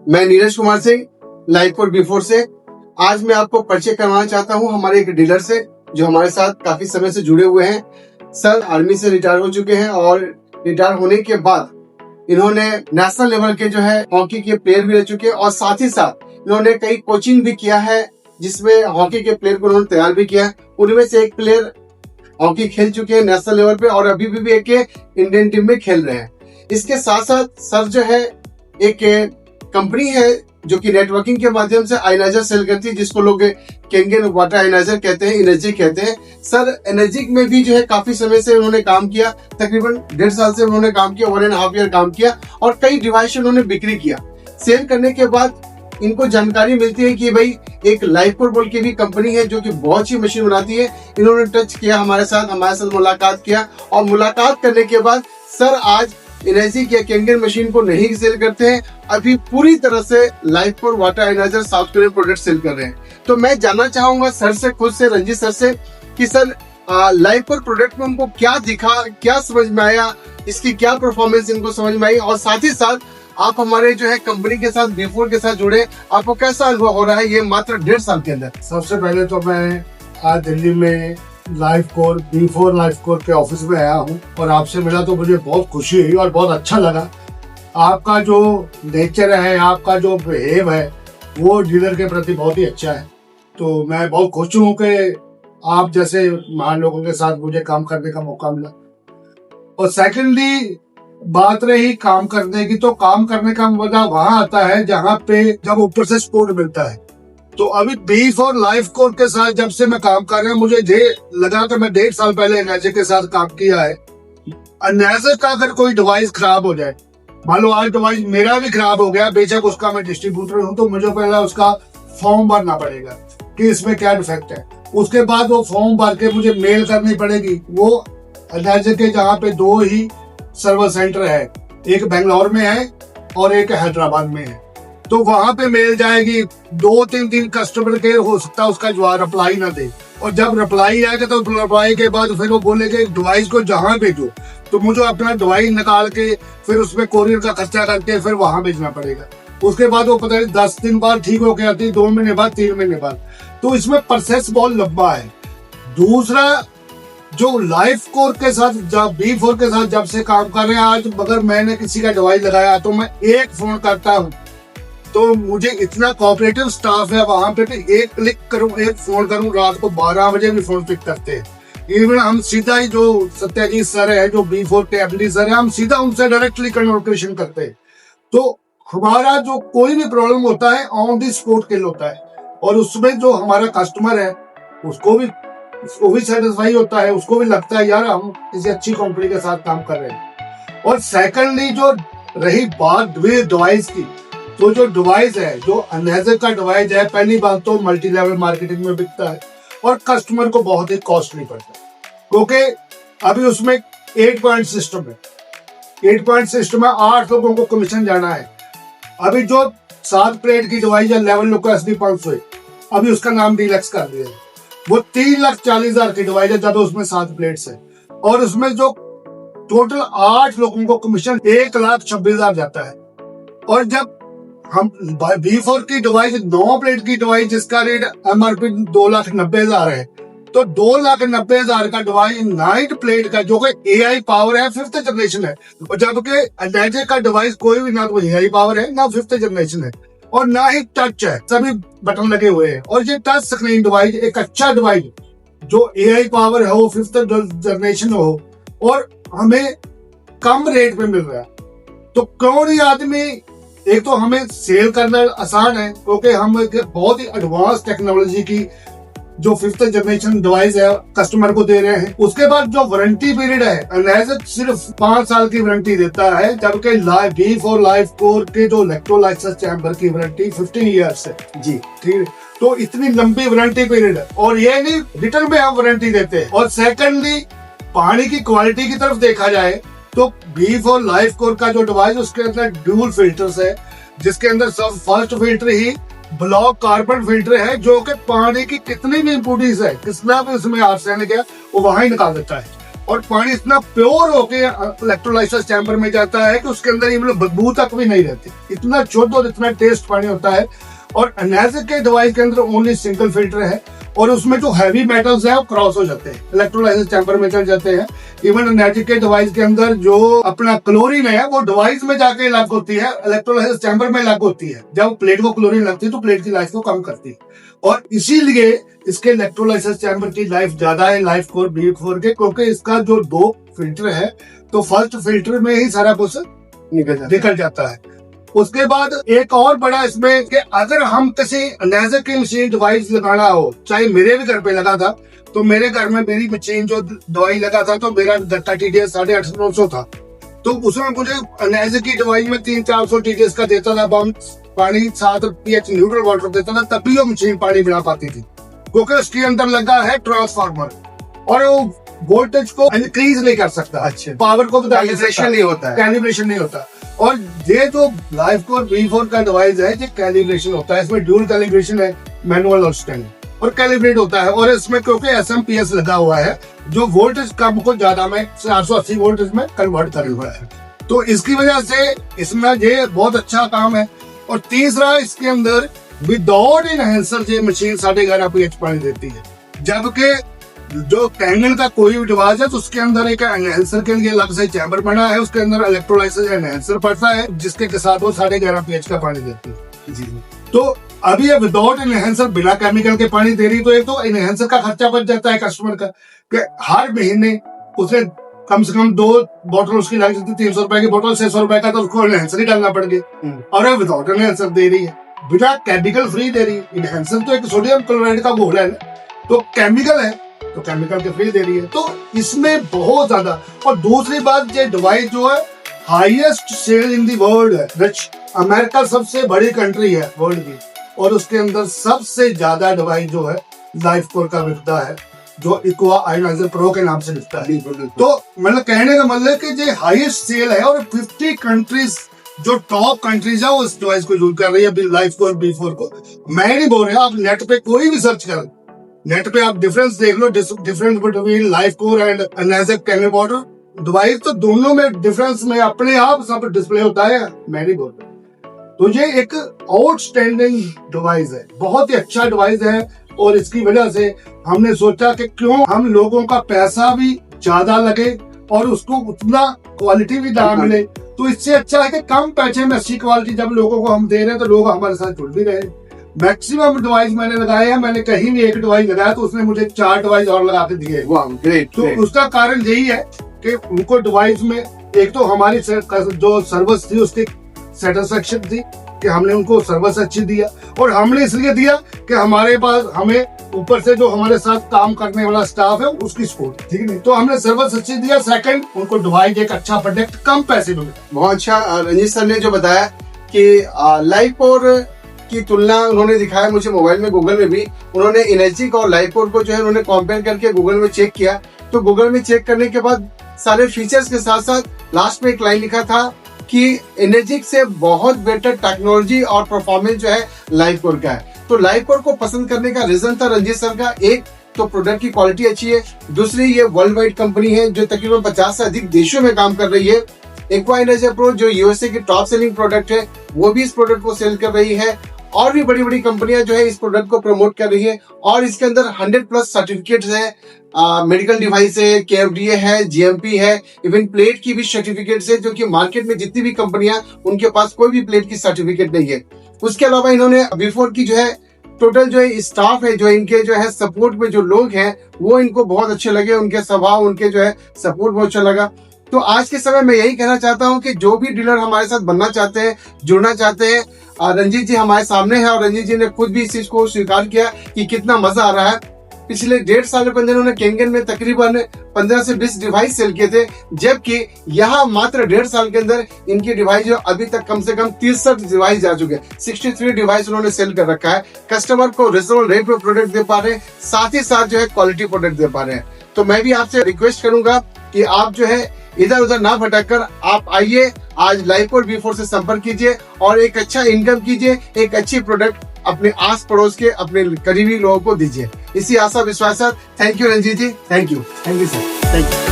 मैं Neeraj Kumar Singh life for before से। आज मैं आपको परिचय करवाना चाहता हूं हमारे एक डीलर से जो हमारे साथ काफी समय से जुड़े हुए हैं। सर आर्मी से रिटायर हो चुके हैं और रिटायर होने के बाद इन्होंने नेशनल लेवल के जो है हॉकी के प्लेयर भी रह चुके हैं और साथ ही साथ इन्होंने कई कोचिंग भी किया है जिसमें हॉकी के प्लेयर को उन्होंने तैयार भी किया है। उनमें से एक प्लेयर हॉकी खेल चुके हैं नेशनल लेवल पे और अभी भी एक इंडियन टीम में खेल रहे हैं। इसके साथ साथ सर जो है एक कंपनी है जो कि नेटवर्किंग के माध्यम से आयनाइजर सेल करती है, जिसको लोग केंगन वाटर आयनाइजर कहते हैं, एनर्जी कहते हैं। सर एनर्जी में भी जो है काफी समय से उन्होंने काम किया, तकरीबन 1.5 साल से उन्होंने काम किया, 1.5 ईयर काम किया और कई डिवाइस उन्होंने बिक्री किया। सेल करने के बाद इनको जानकारी मिलती है कि भाई एक लाइफपुर बोल की भी कंपनी है जो कि बहुत सी मशीन बनाती है। इन्होंने टच किया हमारे साथ मुलाकात किया और मुलाकात करने के बाद सर आज एनर्जी के केंगन मशीन को नहीं सेल करते हैं, अभी पूरी तरह से Lifepure water ionizer South Korean product sale कर रहे हैं। तो मैं जानना चाहूंगा सर से, खुद से, रंजीत सर से कि सर लाइफपुर प्रोडक्ट में हमको क्या दिखा, क्या समझ में आया, इसकी क्या परफॉर्मेंस इनको समझ में आई और साथ ही साथ आप हमारे जो है कंपनी के साथ बिफोर के साथ जुड़े, आपको कैसा अनुभव हो रहा है ये मात्र 1.5 साल के अंदर? सबसे पहले तो मैं आज दिल्ली में बिफोर लाइफ कोर के ऑफिस में आया हूँ और आपसे मिला तो मुझे बहुत खुशी हुई और बहुत अच्छा लगा। आपका जो नेचर है, आपका जो बिहेव है वो डीलर के प्रति बहुत ही अच्छा है। तो मैं बहुत खुश हूँ कि आप जैसे महान लोगों के साथ मुझे काम करने का मौका मिला। और सेकेंडली बात रही काम करने की, तो काम करने का मजा वहां आता है जहाँ पे जब ऊपर से सपोर्ट मिलता है। तो अभी बिफोर लाइफ कोर के साथ जब से मैं काम कर रहा हूँ, मुझे लगा कि मैं 1.5 साल पहले एनर्जी के साथ काम किया है। एनर्जी का अगर कोई डिवाइस खराब हो जाए, मान लो आज डिवाइस मेरा भी खराब हो गया, बेशक उसका मैं डिस्ट्रीब्यूटर हूँ, तो मुझे पहले उसका फॉर्म भरना पड़ेगा कि इसमें क्या डिफेक्ट है। उसके बाद वो फॉर्म भर के मुझे मेल करनी पड़ेगी। वो एनर्जी के जहाँ पे 2 ही सर्वर सेंटर है, एक बेंगलोर में है और एक हैदराबाद में है, तो वहां पे मेल जाएगी। 2-3 दिन कस्टमर के हो सकता है उसका जवाब रिप्लाई ना दे, और जब रिप्लाई आएगा तो रिप्लाई के बाद फिर वो बोलेंगे डिवाइस को जहां भेजो, तो मुझे अपना डिवाइस निकाल के फिर उसमें कोरियर का खर्चा करके फिर वहां भेजना पड़ेगा। उसके बाद वो पता नहीं 10 दिन बाद ठीक होके आती है, 2 महीने बाद, 3 महीने बाद। तो इसमें प्रोसेस बहुत लंबा है। दूसरा, जो लाइफ कोर के साथ जब बिफोर के साथ जब से काम कर रहे हैं, आज अगर मैंने किसी का डिवाइस लगाया तो मैं एक फोन करता हूँ तो मुझे इतना कोऑपरेटिव स्टाफ है वहां पे, एक क्लिक करूं, एक फोन करूं, रात को 12 बजे भी फोन पिक करते हैं। इवन हम सीधा ही जो सत्याजीत सर है, जो बिफोर के एमडी सर है, हम सीधा उनसे डायरेक्टली कन्वर्सेशन करते हैं। तो हमारा जो कोई भी प्रॉब्लम होता है ऑन दी स्पॉट किल होता है, और उसमें जो हमारा कस्टमर है उसको भी सेटिस्फाई होता है, उसको भी लगता है यार हम किसी अच्छी कंपनी के साथ काम कर रहे हैं। और सेकंडली जो रही बात डिवाइस की, तो जो डिवाइस है, जो एनर्जी का डिवाइस है, पहली बात तो मल्टी लेवल मार्केटिंग में बिकता है और कस्टमर को बहुत ही कॉस्टली पड़ता है, क्योंकि अभी उसमें 8 पॉइंट सिस्टम है। 8 पॉइंट सिस्टम है, 8 लोगों को कमीशन जाना है। अभी जो 7 प्लेट की डिवाइस है लेवल लोग SD 500, अभी उसका नाम डीलक्स कर दिया है। वो 3,40,000 की डिवाइस है जब उसमें 7 प्लेट्स है, और उसमें जो टोटल 8 लोगों को कमीशन 1,26,000 जाता है। और जब हम बिफोर की डिवाइस 9 प्लेट की डिवाइस जिसका रेट MRP 2,90,000 है, तो 2,90,000 का डिवाइस 9 प्लेट का जो कि AI पावर है, 5th जनरेशन है, और जबकि एनर्जी का डिवाइस कोई भी ना तो AI पावर है ना 5th जनरेशन है और ना ही टच है, सभी बटन लगे हुए हैं। और ये टच स्क्रीन डिवाइस एक अच्छा डिवाइस जो AI पावर है, वो 5th जनरेशन हो और हमें कम रेट पे मिल रहा है, तो क्यों नहीं आदमी, एक तो हमें सेल करना आसान है क्योंकि हम बहुत ही एडवांस टेक्नोलॉजी की जो 5th जनरेशन डिवाइस है कस्टमर को दे रहे हैं। उसके बाद जो वारंटी पीरियड है, एनर्जी सिर्फ 5 साल की वारंटी देता है, जबकि बिफोर लाइफ कोर के जो इलेक्ट्रोलाइसिस चैम्बर की वारंटी 15 ईयर्स है जी, ठीक है। तो इतनी लंबी वारंटी पीरियड है, और ये नहीं रिटर्न में हम वारंटी देते हैं। और सेकेंडली पानी की क्वालिटी की तरफ देखा जाए तो बिफोर लाइफ कोर का जो डिवाइस उसके अंदर ड्यूल फिल्टर्स है, जिसके अंदर सब फर्स्ट फिल्टर ही ब्लॉक कार्बन फिल्टर है, जो कि पानी की कितनी भी इम्प्यूरिटीज है, कितना भी उसमें आर्सेनिक है, वो वहां ही निकाल देता है। और पानी इतना प्योर होके इलेक्ट्रोलाइसिस चैम्बर में जाता है कि उसके अंदर ये बदबू तक भी नहीं रहती। इतना शुद्ध और इतना टेस्ट पानी होता है। और एनाजिक के डिवाइस के अंदर ओनली सिंगल फिल्टर है और उसमें जो हैवी मेटल्स है वो क्रॉस हो जाते हैं, इलेक्ट्रोलाइसिस चैम्बर में चल जाते हैं। इवन एनाजिक के डिवाइस के अंदर जो अपना क्लोरीन है वो डिवाइस में जाके अलग होती है, इलेक्ट्रोलाइसिस चैम्बर में अलग होती है। जब प्लेट को क्लोरीन लगती है तो प्लेट की लाइफ को कम करती है और इसीलिए इसके इलेक्ट्रोलाइसिस चैम्बर की लाइफ ज्यादा है लाइफ कोर B4 के, क्योंकि इसका जो 2 फिल्टर है तो फर्स्ट फिल्टर में ही सारा कुछ निकल जाता है। उसके बाद एक और बड़ा इसमें कि अगर हम किसी एनाजिक की मशीन डिवाइस लगाना हो, चाहे मेरे भी घर पे लगा था, तो मेरे घर में मेरी मशीन जो दवाई लगा था तो मेरा गत्ता TDS 850-900 था, तो उसमें मुझे एनाजिक की दवाई में 300-400 TDS का देता था, पानी 7 pH न्यूट्रल वाटर देता था, तभी वो मशीन पानी बना पाती थी, क्योंकि उसके अंदर लगा है ट्रांसफार्मर और वो वोल्टेज को इंक्रीज नहीं कर सकता। अच्छा, पावर को कैलिब्रेशन नहीं होता है, कैलिब्रेशन नहीं होता। और ये जो लाइफ कोर B4 का डिवाइस है ये कैलिब्रेशन होता है, इसमें ड्यूल कैलिब्रेशन है, मैनुअल और स्टैंडर्ड, और कैलिब्रेट होता है। और इसमें क्योंकि SMPS लगा हुआ है जो वोल्टेज कम को ज्यादा में 480 वोल्टेज में कन्वर्ट कर हुआ है, तो इसकी वजह से इसमें ये बहुत अच्छा काम है। और तीसरा, इसके अंदर विदाउट इनहेंसर ये मशीन 11.5 pH पानी देती है, जबकि जो कैंगन का कोई भी डिवाइस है तो उसके अंदर एक एनहेंसर के लिए अलग से चैम्बर बना है, उसके अंदर इलेक्ट्रोलाइसिस एनहेंसर पड़ता है जिसके साथ वो 11.5 pH का पानी देती है। जी, तो अभी ये विदाउट एनहेंसर बिना केमिकल के पानी दे रही, तो एक तो एनहेंसर का खर्चा बच जाता है कस्टमर का, कि हर महीने उसे कम से कम 2 बोतल उसकी लग जाती, 300 रुपए की बोतल 600 रुपए का, तो उसको एनहेंसर ही डालना पड़ गया। और ये विदाउट एनहेंसर दे रही है, बिना केमिकल फ्री दे रही है। एनहेंसर तो एक सोडियम क्लोराइड का घोल है, तो केमिकल है तो केमिकल के फ्री दे रही है, तो इसमें बहुत ज्यादा। और दूसरी बात, ये डिवाइस जो है highest sale in the world है, रिच अमेरिका सबसे बड़ी कंट्री है वर्ल्ड की, और उसके अंदर सबसे ज्यादा डिवाइस जो है लाइफ कोर का बिकता है, जो इक्वा आयोनाइजर प्रो के नाम से बिकता है। तो मतलब कहने का मतलब कि ये हाईएस्ट सेल है और 50 कंट्रीज जो टॉप कंट्रीज है उस डिवाइस को यूज कर रही है लाइफ कोर B4 को। मैं नहीं बोल रहा, आप नेट पे कोई भी सर्च करें, नेट पे आप डिफरेंस देख लो, difference between life core and Enagic Kangen water device, तो दोनों में डिफरेंस में अपने आप सब डिस्प्ले होता है, मैं नहीं बोलता। तो ये एक आउटस्टैंडिंग डिवाइस है, बहुत ही अच्छा डिवाइस है, और इसकी वजह से हमने सोचा कि क्यों हम लोगों का पैसा भी ज्यादा लगे और उसको उतना क्वालिटी भी ना मिले, तो इससे अच्छा है कि कम पैसे में अच्छी क्वालिटी जब लोगों को हम दे रहे हैं तो लोग हमारे साथ जुड़ भी रहे। मैक्सिमम डिवाइस मैंने लगाए हैं, मैंने कहीं भी एक डिवाइस लगाया तो उसने मुझे 4 डिवाइस और लगा के दिए। ग्रेट। तो उसका कारण यही है कि उनको डिवाइस में एक तो हमारी जो सर्विस थी उसकी सेटिस्फेक्शन थी कि हमने उनको सर्विस अच्छी दिया, और हमने इसलिए दिया कि हमारे पास हमें ऊपर से जो हमारे साथ काम करने वाला स्टाफ है उसकी सपोर्ट, ठीक है, तो हमने सर्विस अच्छी दिया। सेकंड, उनको डिवाइस एक अच्छा प्रोडक्ट कम पैसे में। बहुत अच्छा रंजीत सर ने जो बताया कि लाइफ कोर की तुलना उन्होंने दिखाया मुझे मोबाइल में, गूगल में भी उन्होंने एनाजिक और लाइफ कोर को जो है उन्होंने कंपेयर करके गूगल में चेक किया, तो गूगल में चेक करने के बाद सारे फीचर्स के साथ साथ लास्ट में एक लाइन लिखा था कि एनाजिक से बहुत बेटर टेक्नोलॉजी और परफॉर्मेंस जो है लाइफ कोर का है। तो लाइफ कोर को पसंद करने का रीजन था रंजीत सर का, एक तो प्रोडक्ट की क्वालिटी अच्छी है, दूसरी ये वर्ल्ड वाइड कंपनी है जो तकरीबन 50 से अधिक देशों में काम कर रही है। इक्वा आयोनाइजर प्रो जो यूएसए की टॉप सेलिंग प्रोडक्ट है वो भी इस प्रोडक्ट को सेल कर रही है, और भी बड़ी बड़ी कंपनियां जो है इस प्रोडक्ट को प्रमोट कर रही है, और इसके अंदर 100+ सर्टिफिकेट्स है, मेडिकल डिवाइस है, KFDA है, GMP है, इवन प्लेट की भी सर्टिफिकेट्स है, जो कि मार्केट में जितनी भी कंपनियां उनके पास कोई भी प्लेट की सर्टिफिकेट नहीं है। उसके अलावा इन्होंने B4 की जो है टोटल जो है स्टाफ है, जो इनके जो है सपोर्ट में जो लोग हैं वो इनको बहुत अच्छे लगे, उनके स्वभाव, उनके जो है सपोर्ट बहुत अच्छा लगा। तो आज के समय में यही कहना चाहता हूं कि जो भी डीलर हमारे साथ बनना चाहते हैं, जुड़ना चाहते हैं, रंजीत जी हमारे सामने है, और रंजीत जी ने खुद भी इस चीज को स्वीकार किया कि कितना मजा आ रहा है। पिछले 1.5 साल के अंदर उन्होंने कैंगन में तकरीबन 15 से 20 डिवाइस सेल किए थे, जबकि यहाँ मात्र 1.5 साल के अंदर इनकी डिवाइस जो अभी तक कम से कम 63 डिवाइस जा चुके हैं, 63 डिवाइस उन्होंने सेल कर रखा है। कस्टमर को रिजनेबल रेट पे प्रोडक्ट दे पा रहे हैं, साथ ही साथ जो है क्वालिटी प्रोडक्ट दे पा रहे हैं। तो मैं भी आपसे रिक्वेस्ट करूंगा कि आप जो है इधर उधर ना भटककर आप आइए, आज लाइफ कोर B4 से संपर्क कीजिए और एक अच्छा इनकम कीजिए, एक अच्छी प्रोडक्ट अपने आस पड़ोस के अपने करीबी लोगों को दीजिए। इसी आशा विश्वास, thank you Ranjeet ji, thank you sir, thank you.